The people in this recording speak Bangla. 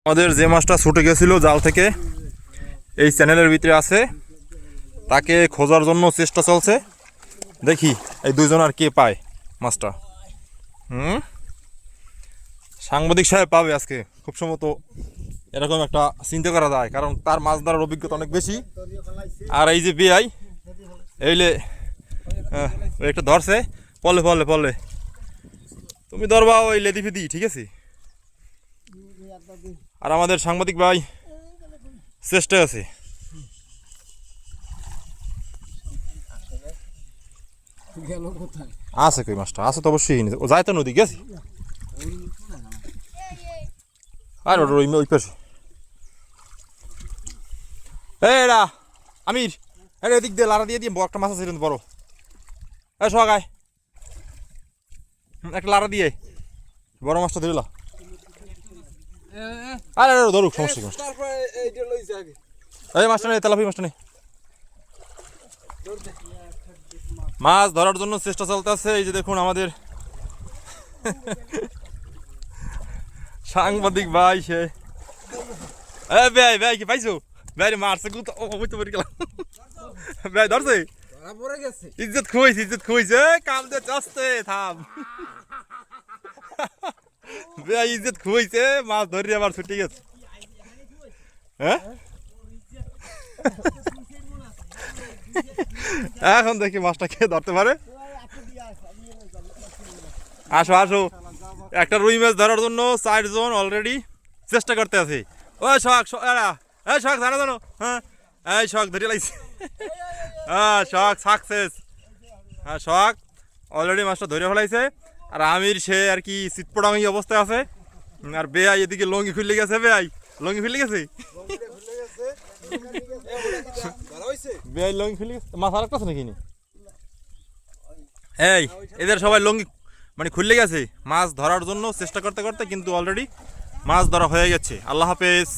আমাদের যে মাছটা ছুটে গেছিল জাল থেকে এই চ্যানেলের ভিতরে আছে, তাকে খোঁজার জন্য চেষ্টা চলছে। দেখি এই দুইজন আর কে পায় মাছটা। সাংবাদিক সাহেব পাবে আজকে খুব সম্ভবত, এরকম একটা চিন্তা করা যায়, কারণ তার মাছ ধরার অভিজ্ঞতা অনেক বেশি। আর এই যে বিআই এইলে একটা ধরছে, পলে পলে পলে তুমি ধরবা ওই লেদি ফেদি, ঠিক আছে। আর আমাদের সাংবাদিক ভাই চেষ্টায় আছে। আছে কই মাছটা আছে তো অবশ্যই, ও যায় তো নদী গেছি। আর ওই পাশে এরা আমির, এদিক দিয়ে লাড়া দিয়ে একটা মাছ আছে বড়। সগায় একটা লাড়া দিয়ে বড় মাছটা ধরিল। আরে ধরুক, সমস্যা কি? এই মাছটা নেই, তেলাপি মাছটা নেই। মাছ ধরার জন্য চেষ্টা চলতেছে। এই যে দেখুন আমাদের সাংবাদিক ভাই, সে ভাই ভাই কি পাইছো? ভাই মারছে তো পড়ে গেলাম। ভাই ধরছে, ইজ্জত খুঁইছে, ইজ্জত খুঁইছে, কাম দিয়ে চাচ্ছে থাম। ভাই ইজ্জত খুঁইছে, মাছ ধরি আবার ছুটি গেছে। হ্যাঁ এখন দেখি মাছটা কে ধরতে পারে। আসো আসো, একটা রুই মাছ ধরার জন্য 4 জন অলরেডি চেষ্টা করতে আছে। ওই শখ এই শখ জানো জানো, হ্যাঁ এই শখ ধরে লাগছে। হ্যাঁ শখ সাকসেস, হ্যাঁ শখ অলরেডি মাছটা ধরে ফেলাইছে। আর আমির সে আর কি চিৎপটাঙ্গি অবস্থায় আছে। আর বেআই এদিকে লঙ্গি খুলে গেছে, বেআই লঙ্গি খুলে গেছে, বেআই লঙ্গি খুলে গেছে। মাছ আর একটা আছে নাকি? এই এদের সবাই লঙ্গি মানে খুলে গেছে মাছ ধরার জন্য চেষ্টা করতে করতে, কিন্তু অলরেডি মাছ ধরা হয়ে গেছে। আল্লাহ হাফেজ।